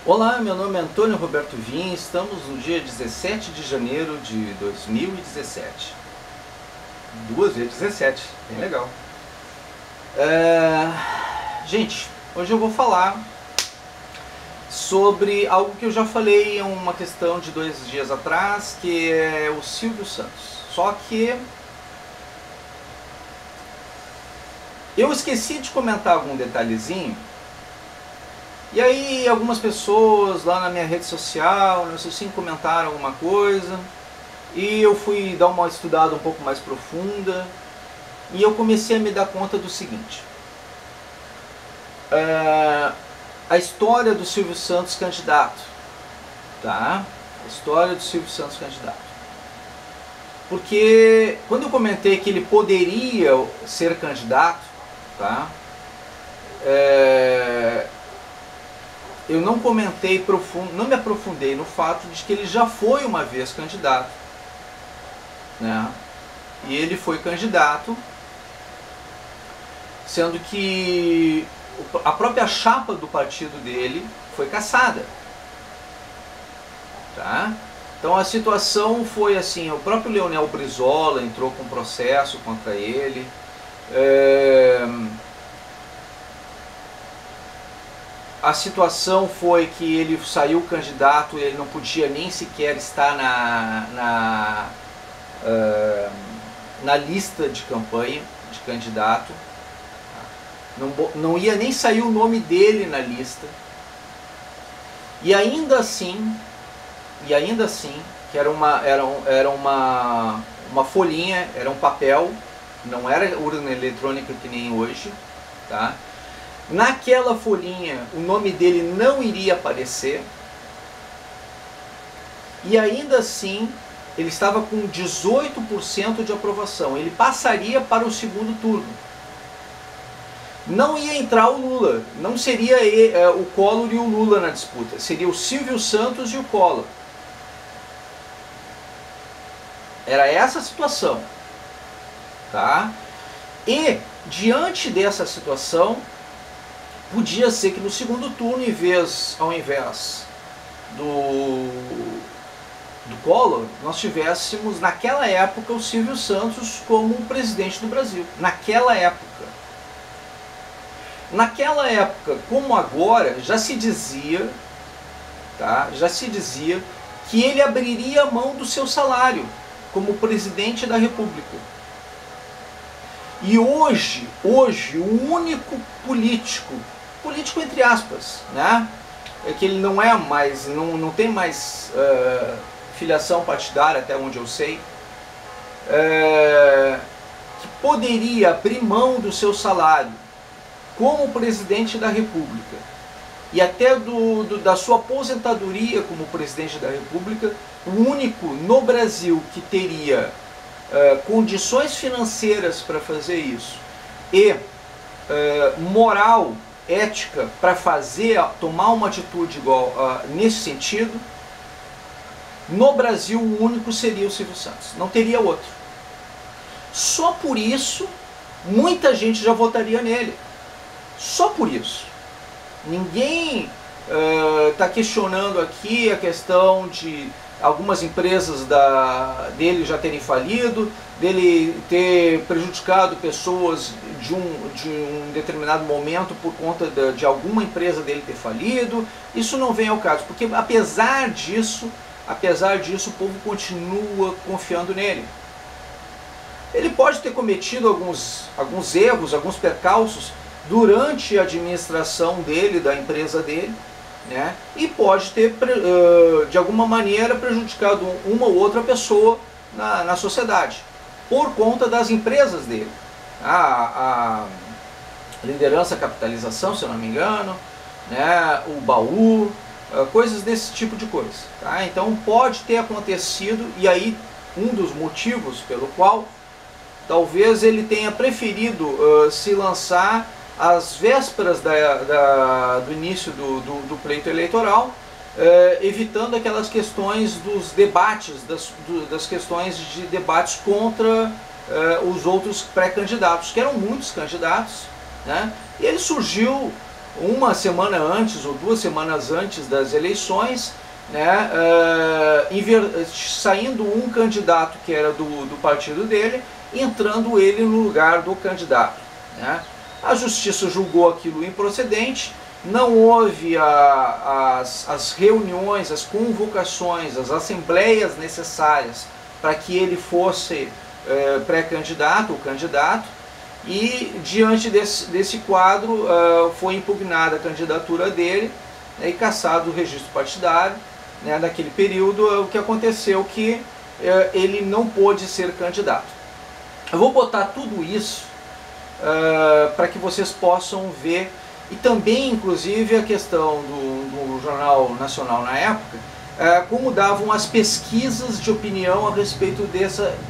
Olá, meu nome é Antônio Roberto Vim, estamos no dia 17 de janeiro de 2017. 2 vezes 17, bem legal. Gente, hoje eu vou falar sobre algo que eu já falei em uma questão de 2 dias atrás, que é o Silvio Santos. Só que eu esqueci de comentar algum detalhezinho. E aí algumas pessoas lá na minha rede social, não sei se comentaram alguma coisa, e eu fui dar uma estudada um pouco mais profunda, e eu comecei a me dar conta do seguinte. A história do Silvio Santos candidato, tá? A história do Silvio Santos candidato. Porque quando eu comentei que ele poderia ser candidato, tá? Eu não comentei não me aprofundei no fato de que ele já foi uma vez candidato, né? E ele foi candidato, sendo que a própria chapa do partido dele foi cassada, tá? Então a situação foi assim, o próprio Leonel Brizola entrou com processo contra ele. A situação foi que ele saiu candidato, ele não podia nem sequer estar na lista de campanha de candidato. Não ia nem sair o nome dele na lista. E ainda assim, que era uma folhinha, era um papel, não era urna eletrônica que nem hoje, tá? Naquela folhinha o nome dele não iria aparecer, e ainda assim ele estava com 18% de aprovação, ele passaria para o segundo turno. Não ia entrar o Lula, não seria o Collor e o Lula na disputa, seria o Silvio Santos e o Collor. Era essa a situação, tá? E diante dessa situação, podia ser que no segundo turno, ao invés do Collor, nós tivéssemos naquela época o Silvio Santos como presidente do Brasil. Naquela época. Naquela época, como agora, já se dizia, tá? Já se dizia que ele abriria a mão do seu salário como presidente da República. E hoje o único político entre aspas, né? É que ele não é mais, não tem mais filiação partidária, até onde eu sei, que poderia abrir mão do seu salário como presidente da República e até da sua aposentadoria como presidente da República, o único no Brasil que teria condições financeiras para fazer isso e moral, ética para tomar uma atitude igual nesse sentido, no Brasil o único seria o Silvio Santos, não teria outro. Só por isso muita gente já votaria nele, só por isso. Ninguém está questionando aqui a questão de algumas empresas dele já terem falido, dele ter prejudicado pessoas de um determinado momento por conta de alguma empresa dele ter falido. Isso não vem ao caso, porque apesar disso o povo continua confiando nele. Ele pode ter cometido alguns erros, alguns percalços durante a administração dele, da empresa dele, né? E pode ter de alguma maneira prejudicado uma ou outra pessoa na sociedade por conta das empresas dele, a Liderança Capitalização, se eu não me engano, né? O Baú, coisas desse tipo de coisa, tá? Então pode ter acontecido, e aí um dos motivos pelo qual talvez ele tenha preferido se lançar às vésperas do início do pleito eleitoral, evitando aquelas questões dos debates, das questões de debates contra os outros pré-candidatos, que eram muitos candidatos, né? E ele surgiu uma semana antes ou 2 semanas antes das eleições, né, saindo um candidato que era do partido dele, entrando ele no lugar do candidato, né. A justiça julgou aquilo improcedente, não houve as reuniões, as convocações, as assembleias necessárias para que ele fosse pré-candidato ou candidato, e diante desse quadro foi impugnada a candidatura dele, né, e cassado o registro partidário, né. Naquele período, o que aconteceu que ele não pôde ser candidato. Eu vou botar tudo isso para que vocês possam ver, e também inclusive a questão do Jornal Nacional na época, como davam as pesquisas de opinião a respeito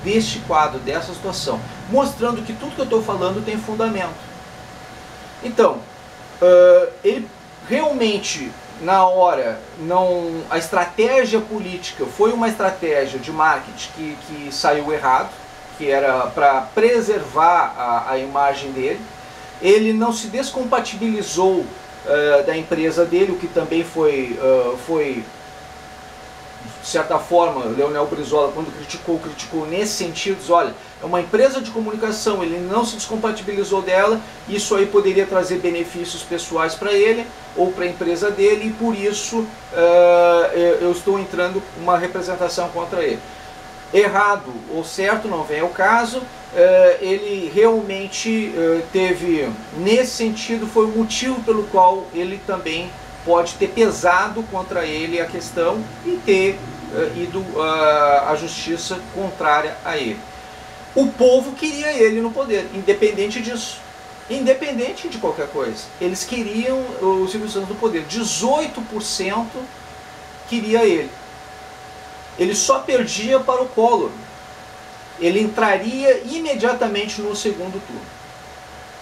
deste quadro, dessa situação, mostrando que tudo que eu estou falando tem fundamento. Então, ele realmente, na hora, a estratégia política foi uma estratégia de marketing que saiu errado, que era para preservar a imagem dele. Ele não se descompatibilizou da empresa dele, o que também foi de certa forma, Leonel Brizola, quando criticou nesse sentido, diz, olha, é uma empresa de comunicação, ele não se descompatibilizou dela, isso aí poderia trazer benefícios pessoais para ele ou para a empresa dele, e por isso eu estou entrando uma representação contra ele. Errado ou certo, não vem ao caso, ele realmente teve, nesse sentido, foi o motivo pelo qual ele também pode ter pesado contra ele a questão e ter ido à justiça contrária a ele. O povo queria ele no poder, independente disso, independente de qualquer coisa. Eles queriam o Silvio Santos no poder, 18% queria ele. Ele só perdia para o Collor. Ele entraria imediatamente no segundo turno.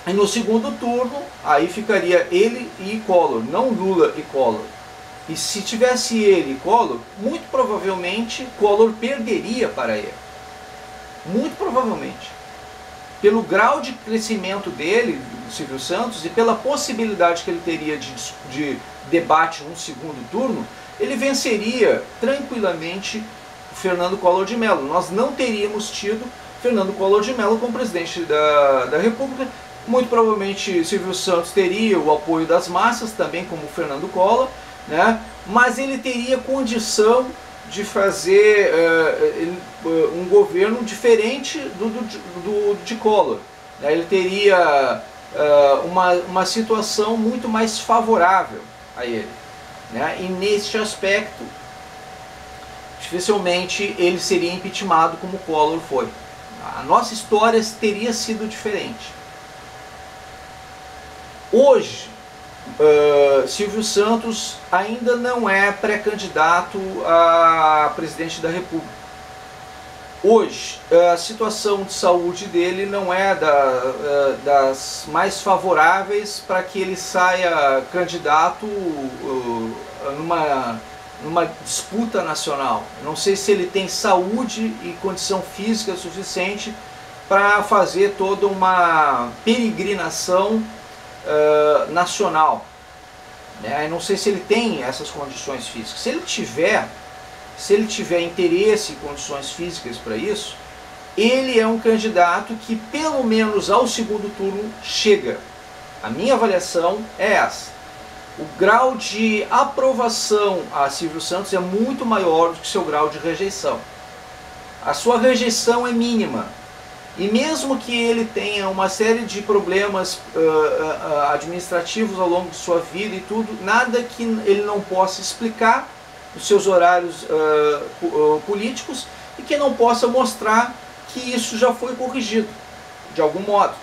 E no segundo turno, aí ficaria ele e Collor, não Lula e Collor. E se tivesse ele e Collor, muito provavelmente Collor perderia para ele. Muito provavelmente. Pelo grau de crescimento dele, do Silvio Santos, e pela possibilidade que ele teria de debate no segundo turno, ele venceria tranquilamente Fernando Collor de Mello. Nós não teríamos tido Fernando Collor de Mello como presidente da República. Muito provavelmente Silvio Santos teria o apoio das massas, também como Fernando Collor, né? Mas ele teria condição de fazer um governo diferente de Collor. Ele teria uma situação muito mais favorável a ele, né? E neste aspecto, dificilmente ele seria impeachmentado como Collor foi. A nossa história teria sido diferente. Hoje, Silvio Santos ainda não é pré-candidato a presidente da República. Hoje, a situação de saúde dele não é das mais favoráveis para que ele saia candidato numa disputa nacional. Não sei se ele tem saúde e condição física suficiente para fazer toda uma peregrinação nacional, né? Não sei se ele tem essas condições físicas. Se ele tiver interesse e condições físicas para isso, ele é um candidato que pelo menos ao segundo turno chega. A minha avaliação é essa. O grau de aprovação a Silvio Santos é muito maior do que o seu grau de rejeição. A sua rejeição é mínima. E mesmo que ele tenha uma série de problemas administrativos ao longo de sua vida e tudo, nada que ele não possa explicar nos seus horários políticos e que não possa mostrar que isso já foi corrigido, de algum modo.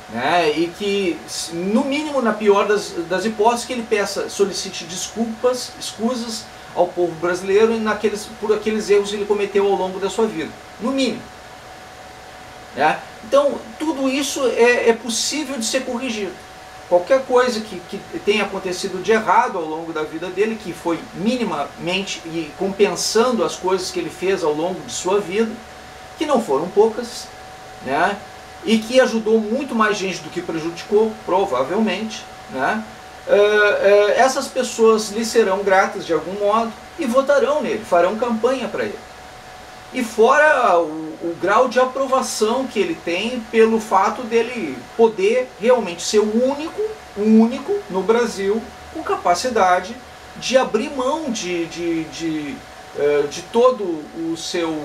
Né? E que, no mínimo, na pior das hipóteses, que ele solicite escusas ao povo brasileiro por aqueles erros que ele cometeu ao longo da sua vida. No mínimo. Né? Então, tudo isso é possível de ser corrigido. Qualquer coisa que tenha acontecido de errado ao longo da vida dele, que foi minimamente e compensando as coisas que ele fez ao longo de sua vida, que não foram poucas, né? E que ajudou muito mais gente do que prejudicou, provavelmente, né? Essas pessoas lhe serão gratas de algum modo e votarão nele, farão campanha para ele. E fora o grau de aprovação que ele tem pelo fato dele poder realmente ser o único no Brasil com capacidade de abrir mão de todo o seu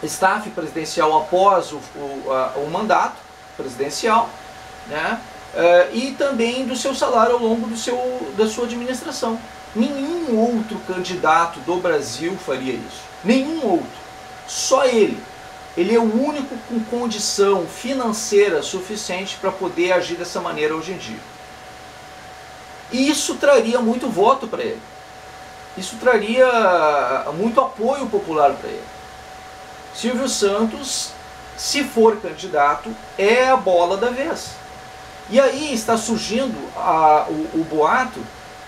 staff presidencial após o mandato presidencial, né? E também do seu salário ao longo da sua administração. Nenhum outro candidato do Brasil faria isso. Nenhum outro. Só ele. Ele é o único com condição financeira suficiente para poder agir dessa maneira hoje em dia. E isso traria muito voto para ele. Isso traria muito apoio popular para ele. Silvio Santos, se for candidato, é a bola da vez. E aí está surgindo o boato,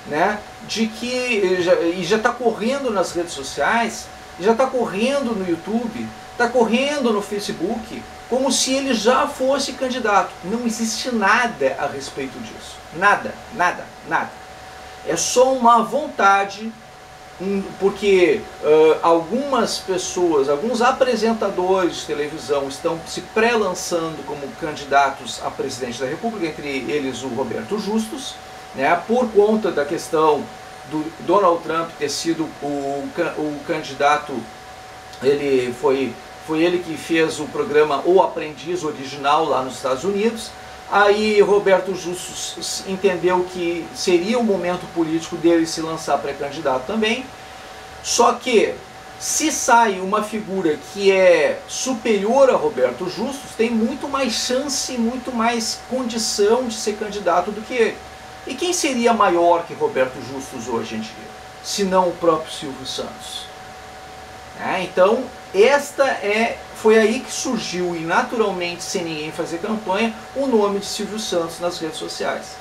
né, de que já está correndo nas redes sociais, já está correndo no YouTube, está correndo no Facebook, como se ele já fosse candidato. Não existe nada a respeito disso. Nada, nada, nada. É só uma vontade, porque algumas pessoas, alguns apresentadores de televisão estão se pré-lançando como candidatos a presidente da República, entre eles o Roberto Justus, né, por conta da questão do Donald Trump ter sido o candidato. Ele foi ele que fez o programa O Aprendiz original lá nos Estados Unidos. Aí Roberto Justus entendeu que seria o momento político dele se lançar pré-candidato também. Só que se sai uma figura que é superior a Roberto Justus, tem muito mais chance, muito mais condição de ser candidato do que ele. E quem seria maior que Roberto Justus hoje em dia, se não o próprio Silvio Santos? Então, foi aí que surgiu, e naturalmente, sem ninguém fazer campanha, o nome de Silvio Santos nas redes sociais.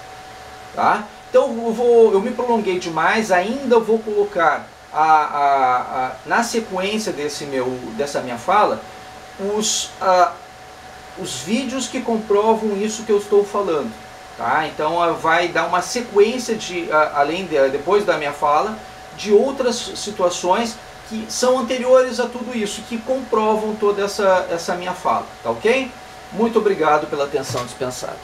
Tá? Então, eu me prolonguei demais, ainda vou colocar na sequência dessa minha fala, os vídeos que comprovam isso que eu estou falando. Tá? Então vai dar uma sequência depois da minha fala, de outras situações que são anteriores a tudo isso, que comprovam toda essa minha fala, tá ok? Muito obrigado pela atenção dispensada.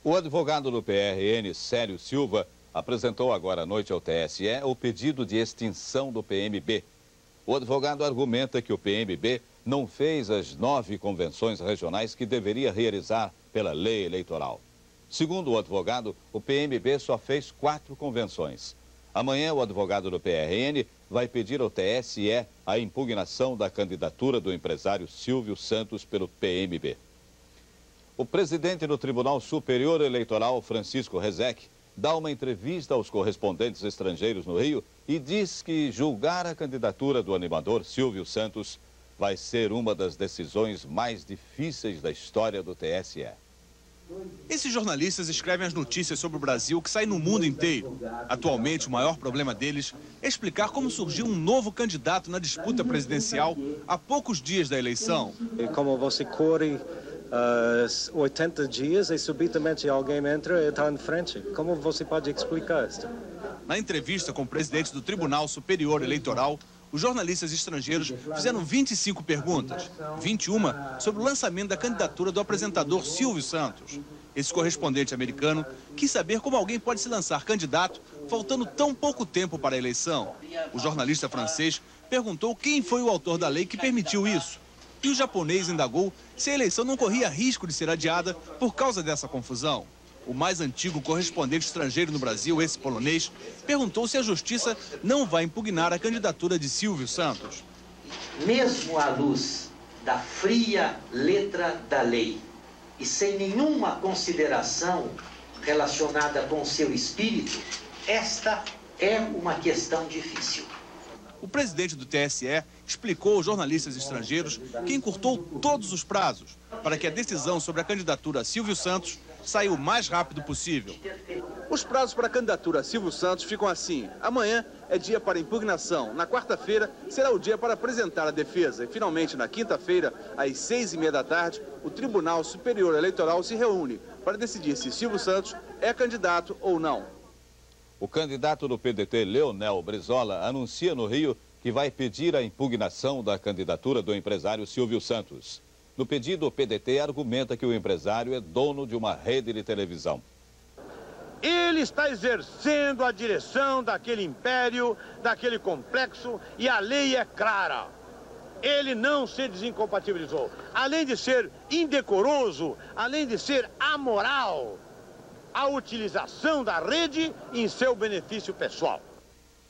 O advogado do PRN, Célio Silva, apresentou agora à noite ao TSE o pedido de extinção do PMB. O advogado argumenta que o PMB não fez as 9 convenções regionais que deveria realizar pela lei eleitoral. Segundo o advogado, o PMB só fez 4 convenções. Amanhã, o advogado do PRN vai pedir ao TSE a impugnação da candidatura do empresário Silvio Santos pelo PMB. O presidente do Tribunal Superior Eleitoral, Francisco Rezec, dá uma entrevista aos correspondentes estrangeiros no Rio e diz que julgar a candidatura do animador Silvio Santos vai ser uma das decisões mais difíceis da história do TSE. Esses jornalistas escrevem as notícias sobre o Brasil que saem no mundo inteiro. Atualmente, o maior problema deles é explicar como surgiu um novo candidato na disputa presidencial a poucos dias da eleição. Como você corre 80 dias e subitamente alguém entra e está em frente. Como você pode explicar isso? Na entrevista com o presidente do Tribunal Superior Eleitoral, os jornalistas estrangeiros fizeram 25 perguntas, 21 sobre o lançamento da candidatura do apresentador Silvio Santos. Esse correspondente americano quis saber como alguém pode se lançar candidato faltando tão pouco tempo para a eleição. O jornalista francês perguntou quem foi o autor da lei que permitiu isso. E o japonês indagou se a eleição não corria risco de ser adiada por causa dessa confusão. O mais antigo correspondente estrangeiro no Brasil, esse polonês, perguntou se a justiça não vai impugnar a candidatura de Silvio Santos. Mesmo à luz da fria letra da lei e sem nenhuma consideração relacionada com seu espírito, esta é uma questão difícil. O presidente do TSE explicou aos jornalistas estrangeiros que encurtou todos os prazos para que a decisão sobre a candidatura a Silvio Santos saia o mais rápido possível. Os prazos para a candidatura a Silvio Santos ficam assim. Amanhã é dia para impugnação. Na quarta-feira será o dia para apresentar a defesa. E finalmente, na quinta-feira, às 6h30 da tarde, o Tribunal Superior Eleitoral se reúne para decidir se Silvio Santos é candidato ou não. O candidato do PDT, Leonel Brizola, anuncia no Rio que vai pedir a impugnação da candidatura do empresário Silvio Santos. No pedido, o PDT argumenta que o empresário é dono de uma rede de televisão. Ele está exercendo a direção daquele império, daquele complexo, e a lei é clara. Ele não se desincompatibilizou. Além de ser indecoroso, além de ser amoral, a utilização da rede em seu benefício pessoal.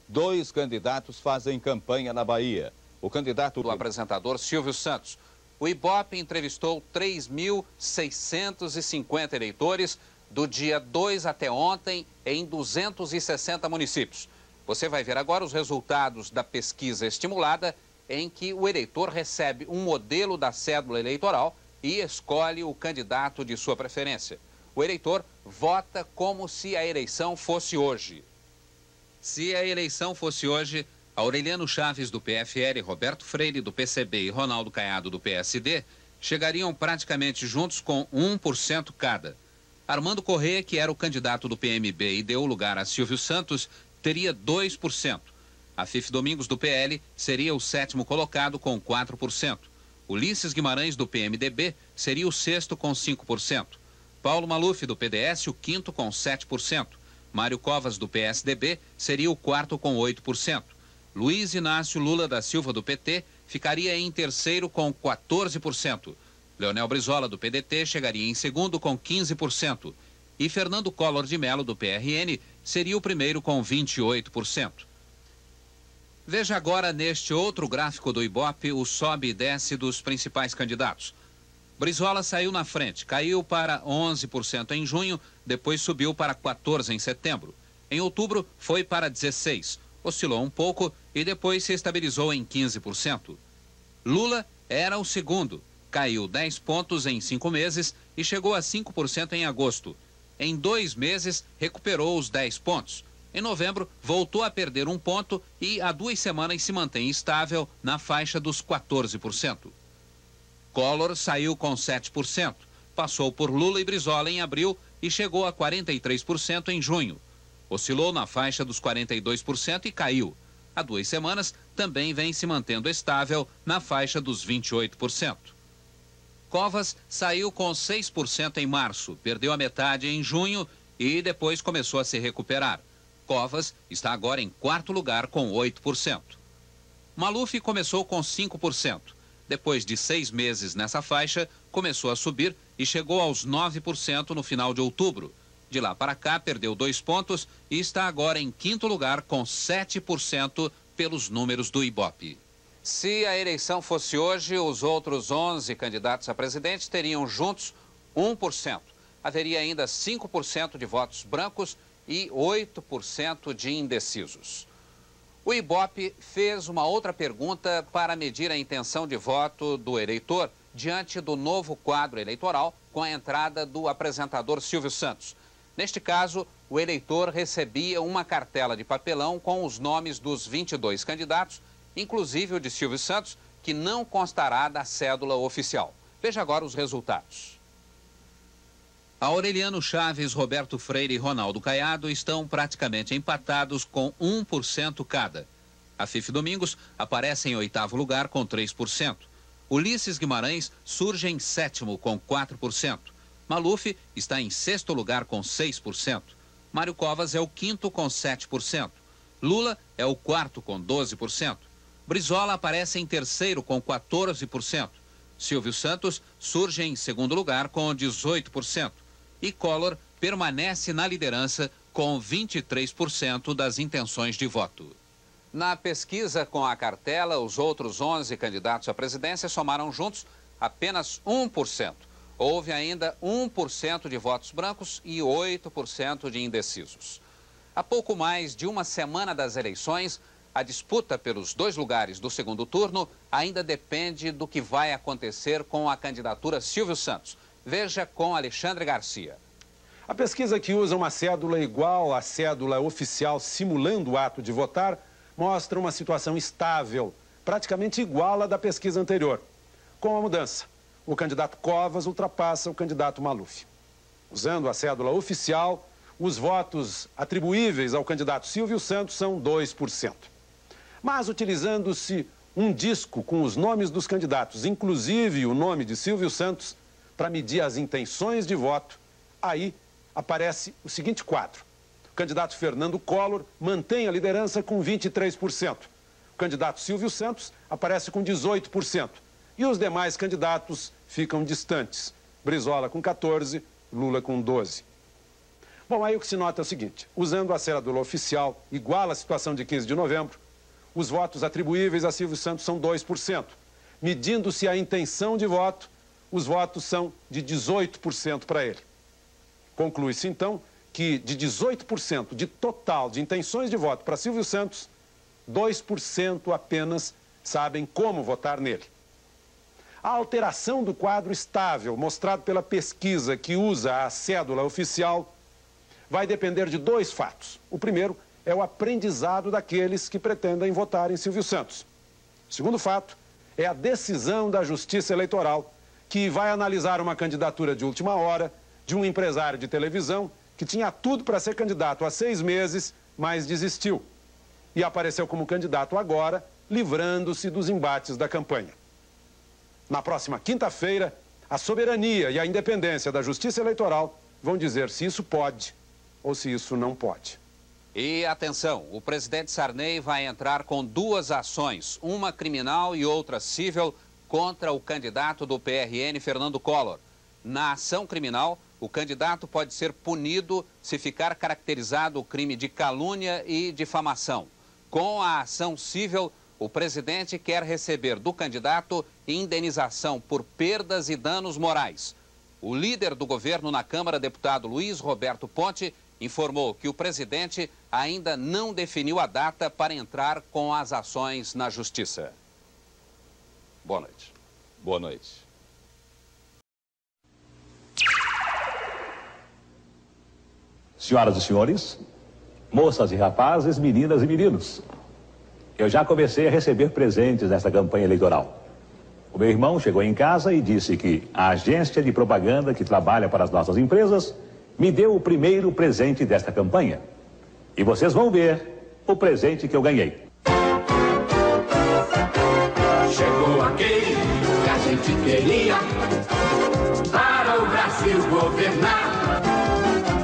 2 candidatos fazem campanha na Bahia. O candidato do apresentador Silvio Santos. O Ibope entrevistou 3.650 eleitores do dia 2 até ontem em 260 municípios. Você vai ver agora os resultados da pesquisa estimulada, em que o eleitor recebe um modelo da cédula eleitoral e escolhe o candidato de sua preferência. O eleitor vota como se a eleição fosse hoje. Se a eleição fosse hoje, Aureliano Chaves, do PFL, Roberto Freire, do PCB e Ronaldo Caiado, do PSD, chegariam praticamente juntos com 1% cada. Armando Corrêa, que era o candidato do PMB e deu lugar a Silvio Santos, teria 2%. Afif Domingos, do PL, seria o 7º colocado com 4%. Ulisses Guimarães, do PMDB, seria o 6º com 5%. Paulo Maluf, do PDS, o 5º com 7%. Mário Covas, do PSDB, seria o 4º com 8%. Luiz Inácio Lula da Silva, do PT, ficaria em 3º com 14%. Leonel Brizola, do PDT, chegaria em 2º com 15%. E Fernando Collor de Mello, do PRN, seria o 1º com 28%. Veja agora neste outro gráfico do Ibope o sobe e desce dos principais candidatos. Brizola saiu na frente, caiu para 11% em junho, depois subiu para 14% em setembro. Em outubro foi para 16%, oscilou um pouco e depois se estabilizou em 15%. Lula era o segundo, caiu 10 pontos em 5 meses e chegou a 5% em agosto. Em 2 meses recuperou os 10 pontos. Em novembro voltou a perder 1 ponto e há 2 semanas se mantém estável na faixa dos 14%. Collor saiu com 7%, passou por Lula e Brizola em abril e chegou a 43% em junho. Oscilou na faixa dos 42% e caiu. Há 2 semanas também vem se mantendo estável na faixa dos 28%. Covas saiu com 6% em março, perdeu a metade em junho e depois começou a se recuperar. Covas está agora em 4º lugar com 8%. Maluf começou com 5%. Depois de 6 meses nessa faixa, começou a subir e chegou aos 9% no final de outubro. De lá para cá, perdeu 2 pontos e está agora em 5º lugar com 7% pelos números do Ibope. Se a eleição fosse hoje, os outros 11 candidatos a presidente teriam juntos 1%. Haveria ainda 5% de votos brancos e 8% de indecisos. O Ibope fez uma outra pergunta para medir a intenção de voto do eleitor diante do novo quadro eleitoral com a entrada do apresentador Silvio Santos. Neste caso, o eleitor recebia uma cartela de papelão com os nomes dos 22 candidatos, inclusive o de Silvio Santos, que não constará da cédula oficial. Veja agora os resultados. Aureliano Chaves, Roberto Freire e Ronaldo Caiado estão praticamente empatados com 1% cada. Afif Domingos aparece em 8º lugar com 3%. Ulisses Guimarães surge em 7º com 4%. Maluf está em 6º lugar com 6%. Mário Covas é o 5º com 7%. Lula é o 4º com 12%. Brizola aparece em 3º com 14%. Silvio Santos surge em 2º lugar com 18%. E Collor permanece na liderança com 23% das intenções de voto. Na pesquisa com a cartela, os outros 11 candidatos à presidência somaram juntos apenas 1%. Houve ainda 1% de votos brancos e 8% de indecisos. Há pouco mais de uma semana das eleições, a disputa pelos 2 lugares do segundo turno ainda depende do que vai acontecer com a candidatura Silvio Santos. Veja com Alexandre Garcia. A pesquisa, que usa uma cédula igual à cédula oficial simulando o ato de votar, mostra uma situação estável, praticamente igual à da pesquisa anterior. Com a mudança, o candidato Covas ultrapassa o candidato Maluf. Usando a cédula oficial, os votos atribuíveis ao candidato Silvio Santos são 2%. Mas utilizando-se um disco com os nomes dos candidatos, inclusive o nome de Silvio Santos, para medir as intenções de voto, aí aparece o seguinte quadro. O candidato Fernando Collor mantém a liderança com 23%. O candidato Silvio Santos aparece com 18%. E os demais candidatos ficam distantes. Brizola com 14%, Lula com 12%. Bom, aí o que se nota é o seguinte. Usando a cédula oficial, igual à situação de 15 de novembro, os votos atribuíveis a Silvio Santos são 2%. Medindo-se a intenção de voto, os votos são de 18% para ele. Conclui-se, então, que de 18% de total de intenções de voto para Silvio Santos, 2% apenas sabem como votar nele. A alteração do quadro estável, mostrado pela pesquisa que usa a cédula oficial, vai depender de dois fatos. O primeiro é o aprendizado daqueles que pretendem votar em Silvio Santos. O segundo fato é a decisão da Justiça Eleitoral, que vai analisar uma candidatura de última hora de um empresário de televisão que tinha tudo para ser candidato há 6 meses, mas desistiu. E apareceu como candidato agora, livrando-se dos embates da campanha. Na próxima quinta-feira, a soberania e a independência da Justiça Eleitoral vão dizer se isso pode ou se isso não pode. E atenção, o presidente Sarney vai entrar com 2 ações, uma criminal e outra civil, contra o candidato do PRN, Fernando Collor. Na ação criminal, o candidato pode ser punido se ficar caracterizado o crime de calúnia e difamação. Com a ação civil, o presidente quer receber do candidato indenização por perdas e danos morais. O líder do governo na Câmara, deputado Luiz Roberto Ponte, informou que o presidente ainda não definiu a data para entrar com as ações na Justiça. Boa noite. Boa noite. Senhoras e senhores, moças e rapazes, meninas e meninos, eu já comecei a receber presentes nesta campanha eleitoral. O meu irmão chegou em casa e disse que a agência de propaganda que trabalha para as nossas empresas me deu o primeiro presente desta campanha. E vocês vão ver o presente que eu ganhei. Chegou aquele que a gente queria para o Brasil governar.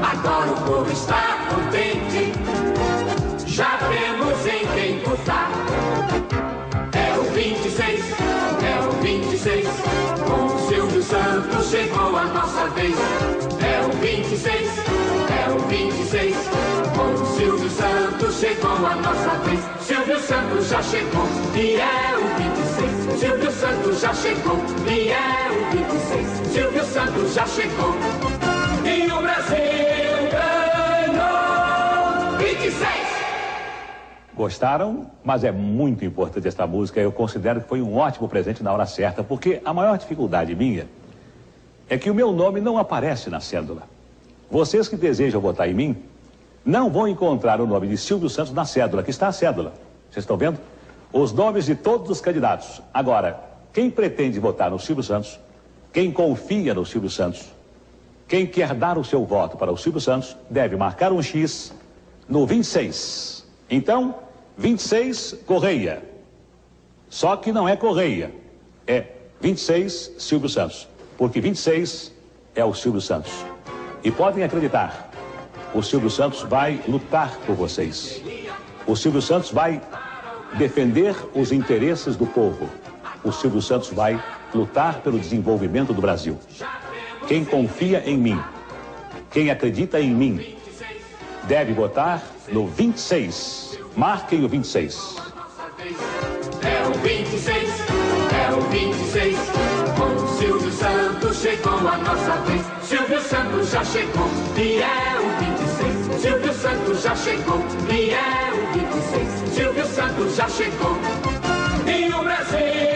Agora o povo está contente, já temos em quem votar. É o 26, é o 26, com o Silvio Santos chegou a nossa vez. É o 26, é o 26, com o Silvio Santos chegou a nossa vez. Silvio Santos já chegou e é o 26. Silvio Santos já chegou e é o 26. Silvio Santos já chegou e o Brasil ganhou 26. Gostaram? Mas é muito importante esta música. Eu considero que foi um ótimo presente na hora certa, porque a maior dificuldade minha é que o meu nome não aparece na cédula. Vocês que desejam votar em mim não vão encontrar o nome de Silvio Santos na cédula. Aqui está a cédula. Vocês estão vendo? Os nomes de todos os candidatos. Agora, quem pretende votar no Silvio Santos, quem confia no Silvio Santos, quem quer dar o seu voto para o Silvio Santos, deve marcar um X no 26. Então, 26, Correia. Só que não é Correia, é 26, Silvio Santos. Porque 26 é o Silvio Santos. E podem acreditar, o Silvio Santos vai lutar por vocês. O Silvio Santos vai defender os interesses do povo. O Silvio Santos vai lutar pelo desenvolvimento do Brasil. Quem confia em mim, quem acredita em mim, deve votar no 26. Marquem o 26. É o 26, é o 26, com o Silvio Santos chegou a nossa vez. Silvio Santos já chegou e é o 26. Silvio Santos já chegou e é o 26. Silvio Santos já chegou e o Brasil